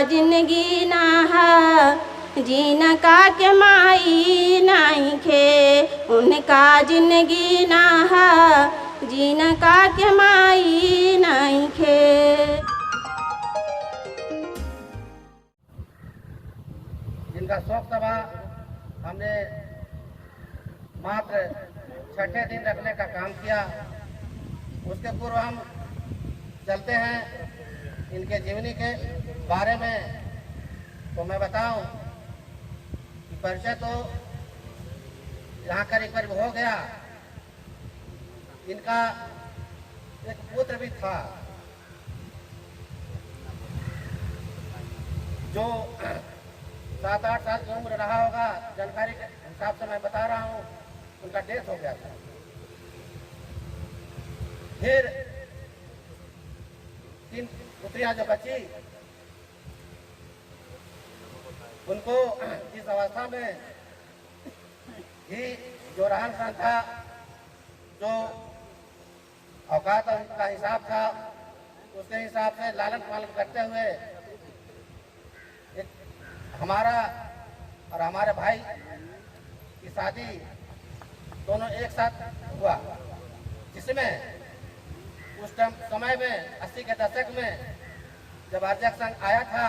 जिंदगी ना है जीना का के माई नहीं खे, उनका जिंदगी ना है जीना का के माई नहीं खे। जिनका शोक सभा हमने मात्र छठे दिन रखने का काम किया, उसके पूर्व हम चलते हैं इनके जीवनी के बारे में। तो मैं बताऊं कि परिचय तो यहाँ करीब करीब हो गया। इनका एक पुत्र भी था जो 7-8 साल की उम्र रहा होगा, जानकारी के हिसाब से मैं बता रहा हूँ। उनका डेथ हो गया था। फिर 3 पुत्रियां जो बची, उनको इस अवस्था में ही जो रहन सहन था, जो औकात का हिसाब था, उसके हिसाब से लालन पालन करते हुए हमारा और हमारे भाई की शादी दोनों एक साथ हुआ, जिसमें उस समय में 80 के दशक में जब आरजक संघ आया था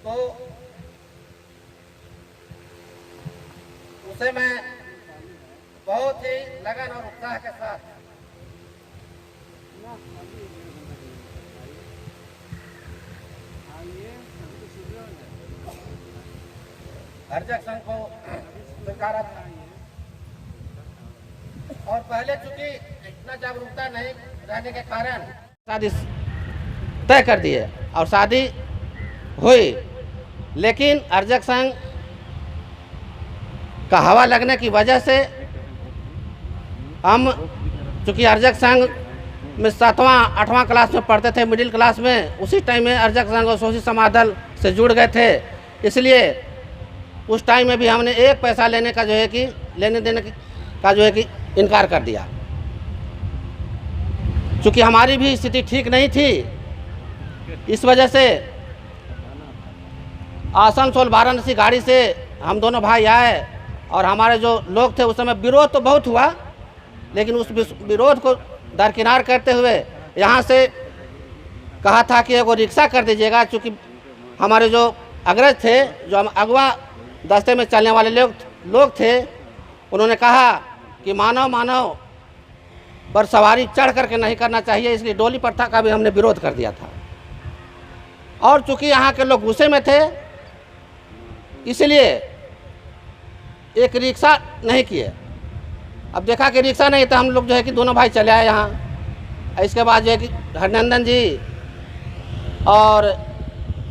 तो उसे मैं बहुत ही लगन और उत्साह के साथ आरजक संघ को स्वीकारा था। और पहले चूंकि इतना जागरूकता नहीं रहने के कारण शादी तय कर दिए और शादी हुई, लेकिन आरजक संघ का हवा लगने की वजह से हम चूँकि आरजक संघ में 7वां-8वां क्लास में पढ़ते थे, मिडिल क्लास में, उसी टाइम में आरजक संघ और शोषित समाजदल से जुड़ गए थे। इसलिए उस टाइम में भी हमने 1 पैसा लेने का जो है कि लेने देने का जो है कि इनकार कर दिया, चूँकि हमारी भी स्थिति ठीक नहीं थी। इस वजह से आसनसोल वाराणसी गाड़ी से हम दोनों भाई आए और हमारे जो लोग थे उस समय विरोध तो बहुत हुआ, लेकिन उस विरोध को दरकिनार करते हुए यहाँ से कहा था कि एगो रिक्शा कर दीजिएगा, चूँकि हमारे जो अग्रज थे, जो हम अगवा दस्ते में चलने वाले लोग थे, उन्होंने कहा कि मानव पर सवारी चढ़ करके नहीं करना चाहिए, इसलिए डोली प्रथा का भी हमने विरोध कर दिया था। और चूँकि यहाँ के लोग गुस्से में थे, इसलिए एक रिक्शा नहीं किए। अब देखा कि रिक्शा नहीं तो हम लोग जो है कि दोनों भाई चले आए यहाँ। इसके बाद जो है कि हरनंदन जी और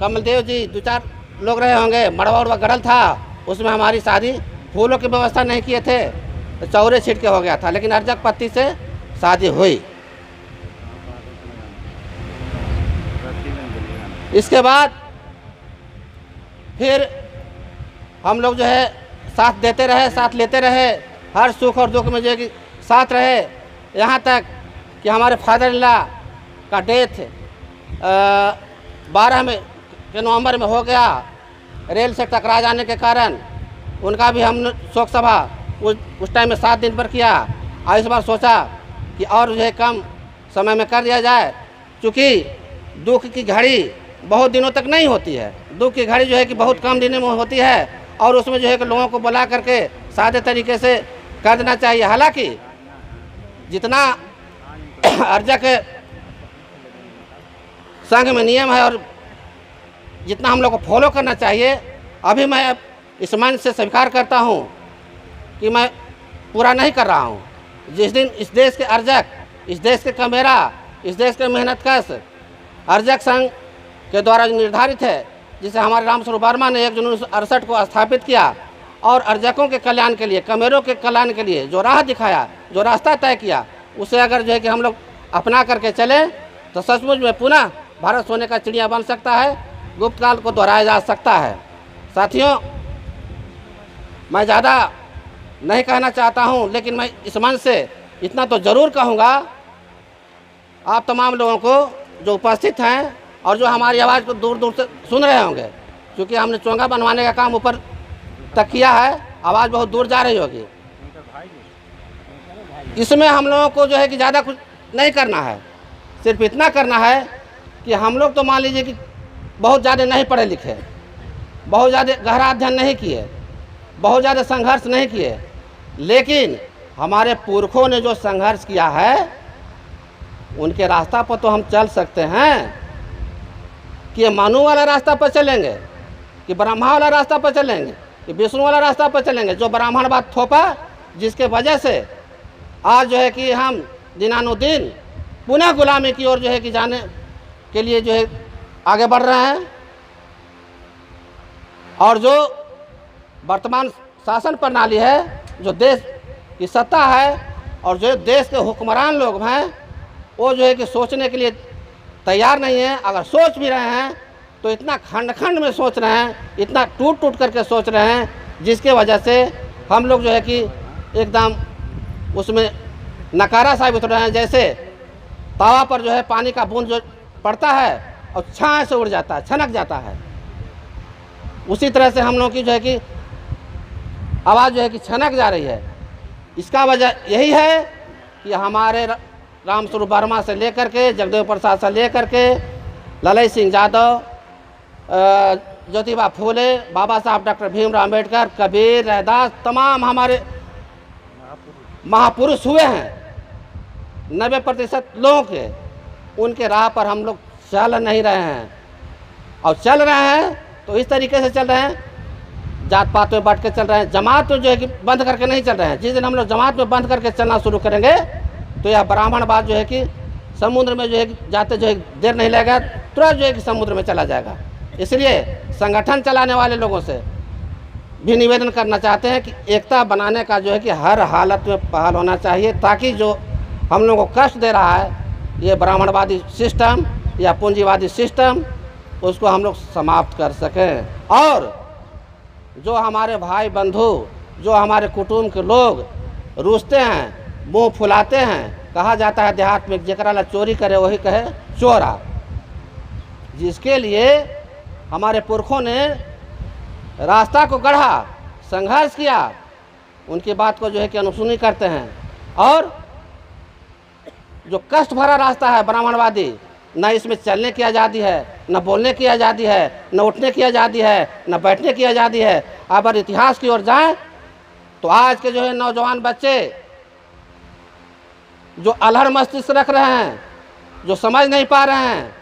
कमलदेव जी 2-4 लोग रहे होंगे, मड़वा उड़वा गड़ल था, उसमें हमारी शादी, फूलों की व्यवस्था नहीं किए थे तो चौरे छिट के हो गया था, लेकिन अर्जक पत्ती से शादी हुई। इसके बाद फिर हम लोग जो है साथ देते रहे, साथ लेते रहे, हर सुख और दुख में जो है कि साथ रहे, यहाँ तक कि हमारे फादर इन लॉ का डेथ 12 नवंबर में हो गया। रेल से टकरा जाने के कारण उनका भी हमने शोक सभा उस टाइम में 7 दिन पर किया, और इस बार सोचा कि और जो है कम समय में कर दिया जाए, क्योंकि दुख की घड़ी बहुत दिनों तक नहीं होती है। दुख की घड़ी जो है कि बहुत कम दिनों में होती है, और उसमें जो है कि लोगों को बुला करके सादे तरीके से कर देना चाहिए। हालांकि जितना आरजक संघ में नियम है और जितना हम लोग को फॉलो करना चाहिए, अभी मैं इस मंच से स्वीकार करता हूं कि मैं पूरा नहीं कर रहा हूं। जिस दिन इस देश के आरजक, इस देश के कमेरा, इस देश के मेहनतकश आरजक संघ के द्वारा निर्धारित है, जिसे हमारे रामस्वरूप वर्मा ने 1 जून 1968 को स्थापित किया, और अर्जकों के कल्याण के लिए, कमेरों के कल्याण के लिए जो राह दिखाया, जो रास्ता तय किया, उसे अगर जो है कि हम लोग अपना करके चलें तो सचमुच में पुनः भारत सोने का चिड़िया बन सकता है, गुप्त काल को दोहराया जा सकता है। साथियों, मैं ज़्यादा नहीं कहना चाहता हूं, लेकिन मैं इस मंच से इतना तो ज़रूर कहूँगा, आप तमाम लोगों को जो उपस्थित हैं, और जो हमारी आवाज़ को दूर दूर से सुन रहे होंगे, क्योंकि हमने चोंगा बनवाने का काम ऊपर तक किया है, आवाज़ बहुत दूर जा रही होगी। इसमें हम लोगों को जो है कि ज़्यादा कुछ नहीं करना है, सिर्फ इतना करना है कि हम लोग तो मान लीजिए कि बहुत ज़्यादा नहीं पढ़े लिखे, बहुत ज़्यादा गहरा अध्ययन नहीं किए, बहुत ज़्यादा संघर्ष नहीं किए, लेकिन हमारे पुरखों ने जो संघर्ष किया है उनके रास्ता पर तो हम चल सकते हैं। कि मनु वाला रास्ता पर चलेंगे, कि ब्रह्मा वाला रास्ता पर चलेंगे, कि विष्णु वाला रास्ता पर चलेंगे, जो ब्राह्मणवाद थोपा, जिसके वजह से आज जो है कि हम दिनानुदिन पुनः गुलामी की ओर जो है कि जाने के लिए जो है आगे बढ़ रहे हैं। और जो वर्तमान शासन प्रणाली है, जो देश की सत्ता है और जो देश के हुक्मरान लोग हैं, वो जो है कि सोचने के लिए तैयार नहीं है। अगर सोच भी रहे हैं तो इतना खंड खंड में सोच रहे हैं, इतना टूट टूट करके सोच रहे हैं, जिसके वजह से हम लोग जो है कि एकदम उसमें नकारा साबित हो रहे हैं। जैसे तावा पर जो है पानी का बूंद जो पड़ता है और छां से उड़ जाता है, छनक जाता है, उसी तरह से हम लोग की जो है कि आवाज़ जो है कि छनक जा रही है। इसका वजह यही है कि हमारे रामस्वरूप वर्मा से लेकर के, जगदेव प्रसाद से लेकर के, ललई सिंह यादव, ज्योतिबा फूले, बाबा साहब डॉक्टर भीमराव अम्बेडकर, कबीर, रैदास, तमाम हमारे महापुरुष हुए हैं। 90% लोगों के उनके राह पर हम लोग चल नहीं रहे हैं, और चल रहे हैं तो इस तरीके से चल रहे हैं, जात पात में बांट के चल रहे हैं। जमात में जो है कि बंद करके नहीं चल रहे हैं। जिस दिन हम लोग जमात में बंद करके चलना शुरू करेंगे तो यह ब्राह्मणवाद जो है कि समुद्र में जो है कि जाते जो है देर नहीं लगेगा, तुरंत जो है कि समुद्र में चला जाएगा। इसलिए संगठन चलाने वाले लोगों से भी निवेदन करना चाहते हैं कि एकता बनाने का जो है कि हर हालत में पहल होना चाहिए, ताकि जो हम लोगों को कष्ट दे रहा है ये ब्राह्मणवादी सिस्टम या पूंजीवादी सिस्टम, उसको हम लोग समाप्त कर सकें। और जो हमारे भाई बंधु, जो हमारे कुटुंब के लोग रूसते हैं, मुंह फुलाते हैं, कहा जाता है देहात में जकरा ला चोरी करे वही कहे चोरा, जिसके लिए हमारे पुरखों ने रास्ता को गढ़ा, संघर्ष किया, उनकी बात को जो है कि अनसुनी करते हैं। और जो कष्ट भरा रास्ता है ब्राह्मणवादी, न इसमें चलने की आज़ादी है, न बोलने की आज़ादी है, न उठने की आज़ादी है, न बैठने की आज़ादी है। अगर इतिहास की ओर जाएं तो आज के जो है नौजवान बच्चे जो अलहड़ मस्तिष्क रख रहे हैं, जो समझ नहीं पा रहे हैं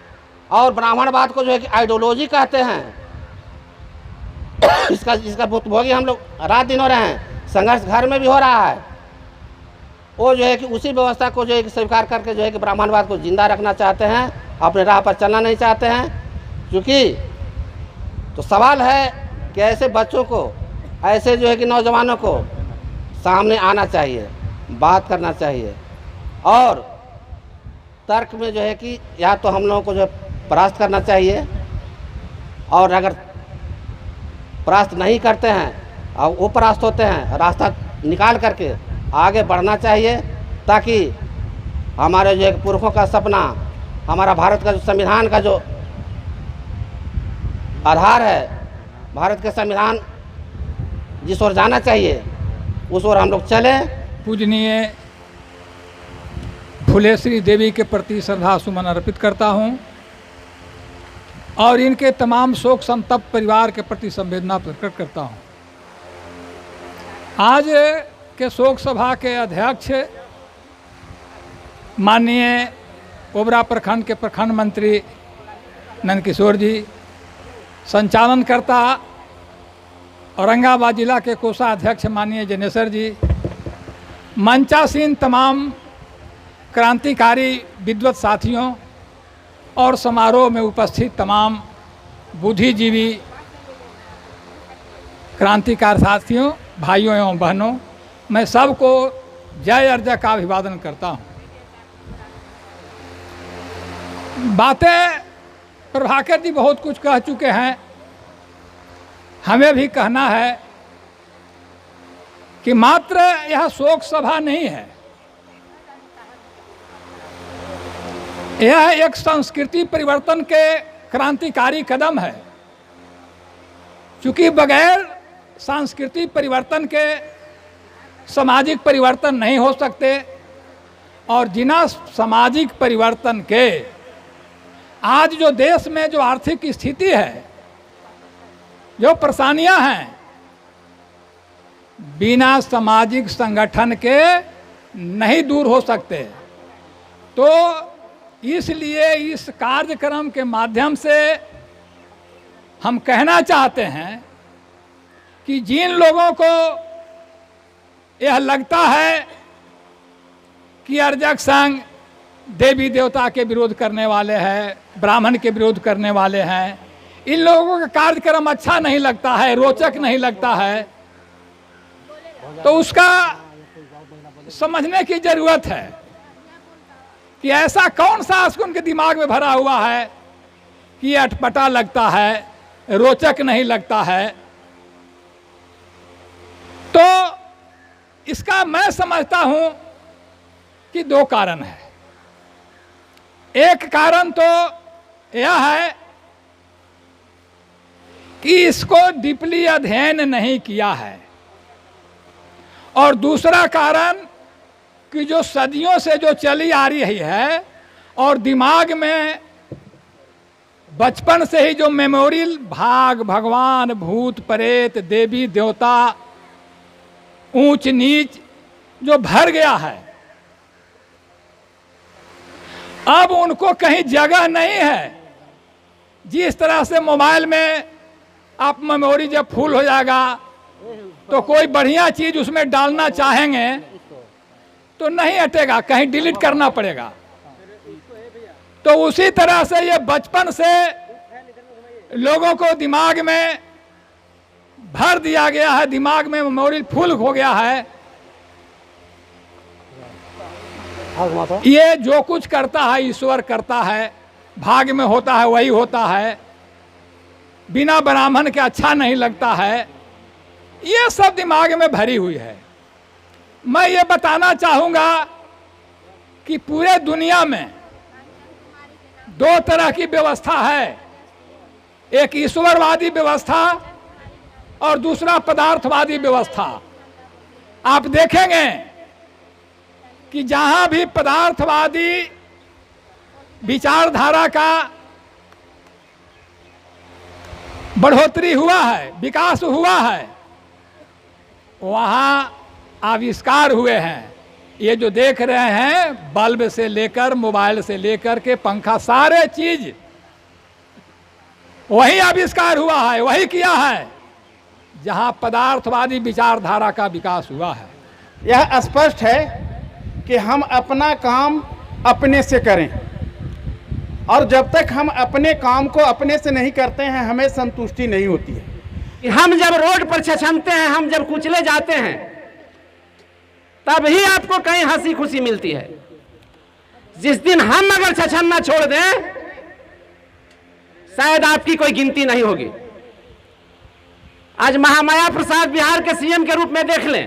और ब्राह्मणवाद को जो है कि आइडियोलॉजी कहते हैं, इसका भुक्तभोगी हम लोग रात दिन हो रहे हैं। संघर्ष घर में भी हो रहा है। वो जो है कि उसी व्यवस्था को जो है कि स्वीकार करके जो है कि ब्राह्मणवाद को जिंदा रखना चाहते हैं, अपने राह पर चलना नहीं चाहते हैं। क्योंकि तो सवाल है कि ऐसे बच्चों को, ऐसे जो है कि नौजवानों को सामने आना चाहिए, बात करना चाहिए, और तर्क में जो है कि या तो हम लोगों को जो परास्त करना चाहिए, और अगर परास्त नहीं करते हैं और वो परास्त होते हैं, रास्ता निकाल करके आगे बढ़ना चाहिए, ताकि हमारे जो एक पुरखों का सपना, हमारा भारत का जो संविधान का जो आधार है, भारत के संविधान जिस ओर जाना चाहिए उस ओर हम लोग चलें। पूजनीय फुलेश्री देवी के प्रति श्रद्धा सुमन अर्पित करता हूं और इनके तमाम शोक संतप्त परिवार के प्रति संवेदना प्रकट करता हूं। आज के शोक सभा के अध्यक्ष माननीय ओबरा प्रखंड के प्रखंड मंत्री नंदकिशोर जी, संचालनकर्ता औरंगाबाद जिला के कोषाध्यक्ष माननीय जनेश्वर जी, मंचासीन तमाम क्रांतिकारी विद्वत साथियों और समारोह में उपस्थित तमाम बुद्धिजीवी क्रांतिकार साथियों, भाइयों एवं बहनों, मैं सबको जय अर्जय का अभिवादन करता हूँ। बातें प्रभाकर जी बहुत कुछ कह चुके हैं, हमें भी कहना है कि मात्र यह शोक सभा नहीं है, यह एक संस्कृति परिवर्तन के क्रांतिकारी कदम है, क्योंकि बगैर सांस्कृतिक परिवर्तन के सामाजिक परिवर्तन नहीं हो सकते, और बिना सामाजिक परिवर्तन के आज जो देश में जो आर्थिक स्थिति है, जो परेशानियां हैं, बिना सामाजिक संगठन के नहीं दूर हो सकते। तो इसलिए इस कार्यक्रम के माध्यम से हम कहना चाहते हैं कि जिन लोगों को यह लगता है कि अर्जक संघ देवी देवता के विरोध करने वाले हैं, ब्राह्मण के विरोध करने वाले हैं, इन लोगों का कार्यक्रम अच्छा नहीं लगता है, रोचक नहीं लगता है, तो उसका समझने की जरूरत है कि ऐसा कौन सा उनके दिमाग में भरा हुआ है कि अटपटा लगता है, रोचक नहीं लगता है। तो इसका मैं समझता हूं कि दो कारण है। एक कारण तो यह है कि इसको डीपली अध्ययन नहीं किया है, और दूसरा कारण कि जो सदियों से जो चली आ रही है और दिमाग में बचपन से ही जो मेमोरियल भाग, भगवान, भूत प्रेत, देवी देवता, ऊंच नीच जो भर गया है, अब उनको कहीं जगह नहीं है। जिस तरह से मोबाइल में आप मेमोरी जब फुल हो जाएगा तो कोई बढ़िया चीज उसमें डालना चाहेंगे तो नहीं हटेगा, कहीं डिलीट करना पड़ेगा। तो उसी तरह से ये बचपन से लोगों को दिमाग में भर दिया गया है, दिमाग में मेमोरी फुल हो गया है। ये जो कुछ करता है ईश्वर करता है, भाग में होता है वही होता है, बिना ब्राह्मण के अच्छा नहीं लगता है, ये सब दिमाग में भरी हुई है। मैं ये बताना चाहूंगा कि पूरे दुनिया में दो तरह की व्यवस्था है, एक ईश्वरवादी व्यवस्था और दूसरा पदार्थवादी व्यवस्था। आप देखेंगे कि जहां भी पदार्थवादी विचारधारा का बढ़ोतरी हुआ है, विकास हुआ है, वहां आविष्कार हुए हैं। ये जो देख रहे हैं, बल्ब से लेकर मोबाइल से लेकर के पंखा, सारे चीज वही आविष्कार हुआ है, वही किया है जहां पदार्थवादी विचारधारा का विकास हुआ है। यह स्पष्ट है कि हम अपना काम अपने से करें, और जब तक हम अपने काम को अपने से नहीं करते हैं हमें संतुष्टि नहीं होती है। हम जब रोड पर छछनते हैं, हम जब कुचले जाते हैं, तभी आपको कहीं हंसी खुशी मिलती है। जिस दिन हम अगर छछनना छोड़ दें, शायद आपकी कोई गिनती नहीं होगी। आज महामाया प्रसाद बिहार के सीएम के रूप में देख लें,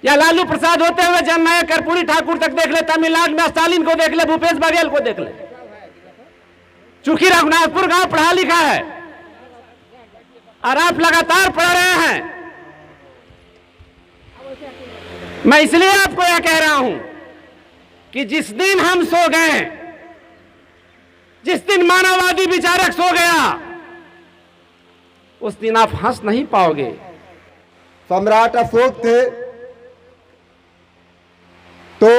या लालू प्रसाद होते हुए जननायक कर्पूरी ठाकुर तक देख ले, तमिलनाडु में स्टालिन को देख ले, भूपेश बघेल को देख ले। चूंकि रघुनाथपुर गांव पढ़ा लिखा है और आप लगातार पढ़ रहे हैं, मैं इसलिए आपको यह कह रहा हूं कि जिस दिन हम सो गए, जिस दिन मानववादी विचारक सो गया, उस दिन आप हंस नहीं पाओगे। सम्राट अशोक थे तो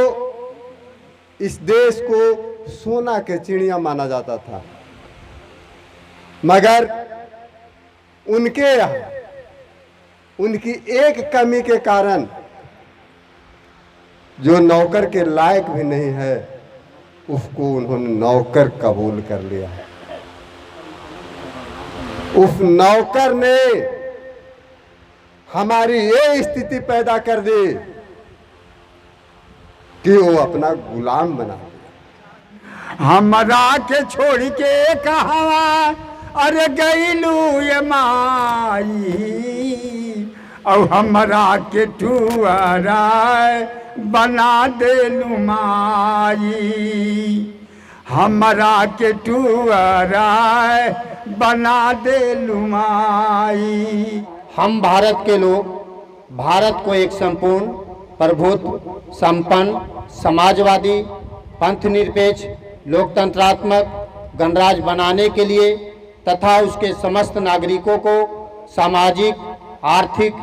इस देश को सोना के चिड़िया माना जाता था, मगर उनके यहाँ उनकी एक कमी के कारण जो नौकर के लायक भी नहीं है, उसको उन्होंने नौकर कबूल कर लिया है। उस नौकर ने हमारी ये स्थिति पैदा कर दी कि वो अपना गुलाम बना दिया। हमरा के छोड़ के कहा, अरे गईलू ये माई, और हमरा के टुअरा बना देलू माई। हमरा के टुअरा बना दे लुमाई। हम भारत के लोग भारत को एक संपूर्ण, प्रभुत्व, संपन्न, समाजवादी, पंथनिरपेक्ष, लोकतंत्रात्मक गणराज्य बनाने के लिए तथा उसके समस्त नागरिकों को सामाजिक, आर्थिक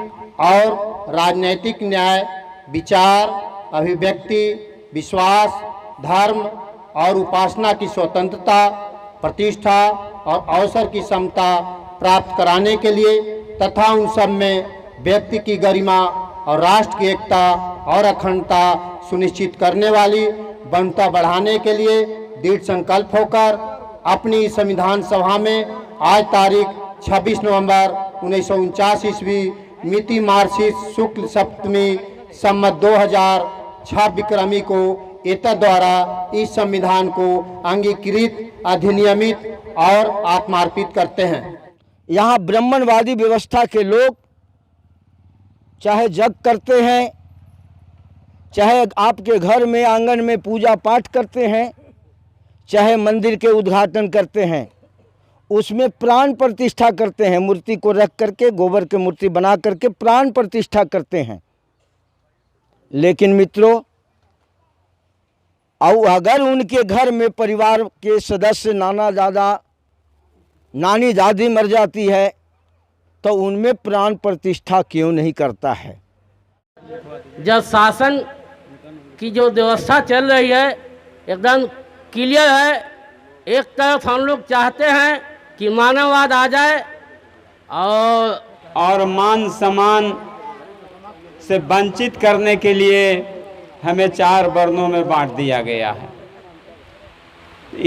और राजनैतिक न्याय, विचार, अभिव्यक्ति, विश्वास, धर्म और उपासना की स्वतंत्रता, प्रतिष्ठा और अवसर की समता प्राप्त कराने के लिए तथा उन सब में व्यक्ति की गरिमा और राष्ट्र की एकता और अखंडता सुनिश्चित करने वाली बनता बढ़ाने के लिए दृढ़ संकल्प होकर अपनी संविधान सभा में आज तारीख 26 नवंबर 1949 ईस्वी मिति मार्गशीर्ष शुक्ल सप्तमी सम्मत 2006 विक्रमी को एतद द्वारा इस संविधान को अंगीकृत, अधिनियमित और आत्मार्पित करते हैं। यहाँ ब्राह्मणवादी व्यवस्था के लोग चाहे यज्ञ करते हैं, चाहे आपके घर में आंगन में पूजा पाठ करते हैं, चाहे मंदिर के उद्घाटन करते हैं, उसमें प्राण प्रतिष्ठा करते हैं। मूर्ति को रख करके, गोबर की मूर्ति बना करके प्राण प्रतिष्ठा करते हैं। लेकिन मित्रों, और अगर उनके घर में परिवार के सदस्य नाना दादा नानी दादी मर जाती है तो उनमें प्राण प्रतिष्ठा क्यों नहीं करता है? जब शासन की जो व्यवस्था चल रही है एकदम क्लियर है। एक तरफ हम लोग चाहते हैं कि मानववाद आ जाए और मान सम्मान से वंचित करने के लिए हमें 4 वर्णों में बांट दिया गया है।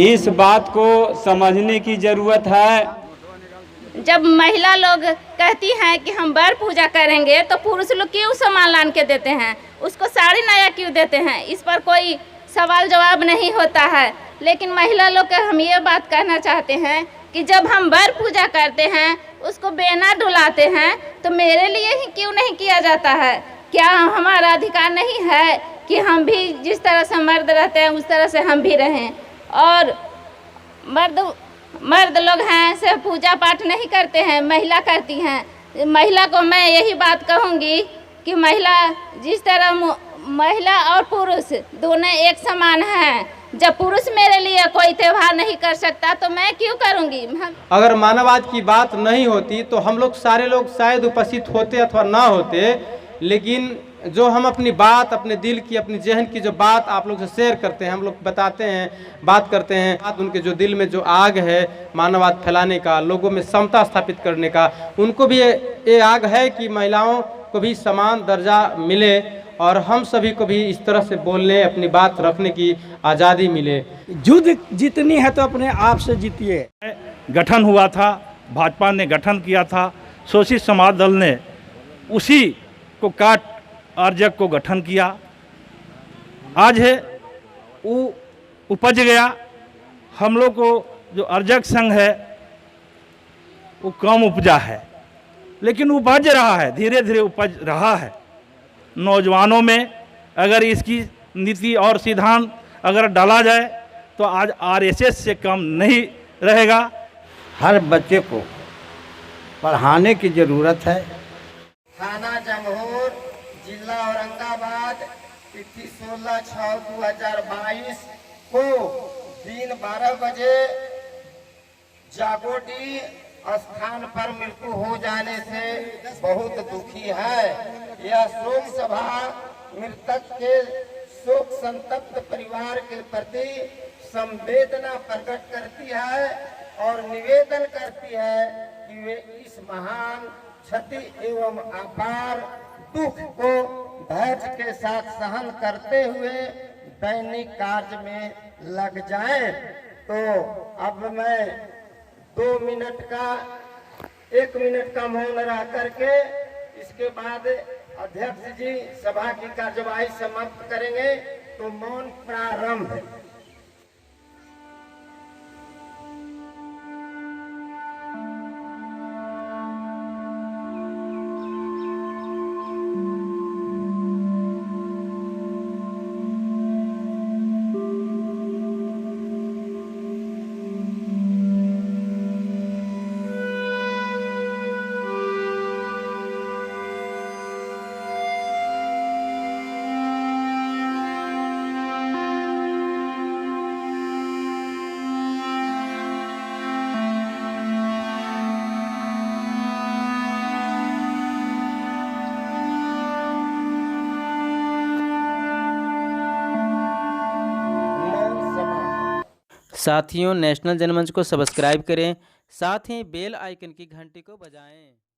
इस बात को समझने की ज़रूरत है। जब महिला लोग कहती हैं कि हम वर पूजा करेंगे तो पुरुष लोग क्यों सामान लान के देते हैं, उसको साड़ी नया क्यों देते हैं? इस पर कोई सवाल जवाब नहीं होता है। लेकिन महिला लोग को हम ये बात कहना चाहते हैं कि जब हम वर पूजा करते हैं, उसको बेना डुलाते हैं, तो मेरे लिए ही क्यों नहीं किया जाता है? क्या हमारा अधिकार नहीं है कि हम भी जिस तरह से मर्द रहते हैं उस तरह से हम भी रहें? और मर्द लोग हैं से पूजा पाठ नहीं करते हैं, महिला करती हैं। महिला को मैं यही बात कहूँगी कि महिला जिस तरह महिला और पुरुष दोनों एक समान हैं। जब पुरुष मेरे लिए कोई त्यौहार नहीं कर सकता तो मैं क्यों करूँगी? अगर मानववाद की बात नहीं होती तो हम लोग सारे लोग शायद उपस्थित होते अथवा ना होते। लेकिन जो हम अपनी बात, अपने दिल की, अपनी जहन की जो बात आप लोग से शेयर करते हैं, हम लोग बताते हैं, बात करते हैं, उनके जो दिल में जो आग है मानववाद फैलाने का, लोगों में समता स्थापित करने का, उनको भी ये आग है कि महिलाओं को भी समान दर्जा मिले और हम सभी को भी इस तरह से बोलने, अपनी बात रखने की आज़ादी मिले। युद्ध जीतनी है तो अपने आप से जीतिए। गठन हुआ था, भाजपा ने गठन किया था, शोषित समाज दल ने उसी को काट आर्जक को गठन किया। आज है वो उपज गया। हम लोग को जो अर्जक संघ है वो कम उपजा है, लेकिन उपज रहा है, धीरे धीरे उपज रहा है। नौजवानों में अगर इसकी नीति और सिद्धांत अगर डाला जाए तो आज आरएसएस से कम नहीं रहेगा। हर बच्चे को पढ़ाने की ज़रूरत है। थाना जमहोर, जिला औरंगाबाद, तिथि 16/6/2022 को दिन 12 बजे जागोटी स्थान पर मृत्यु हो जाने से बहुत दुखी है। यह शोक सभा मृतक के शोक संतप्त परिवार के प्रति संवेदना प्रकट करती है और निवेदन करती है कि वे इस महान क्षति एवं अपार दुख को धैर्य के साथ सहन करते हुए दैनिक कार्य में लग जाएं। तो अब मैं 1 मिनट का मौन रह करके इसके बाद अध्यक्ष जी सभा की कार्यवाही समाप्त करेंगे। तो मौन प्रारंभ। साथियों, नेशनल जनमंच को सब्सक्राइब करें, साथ ही बेल आइकन की घंटी को बजाएं।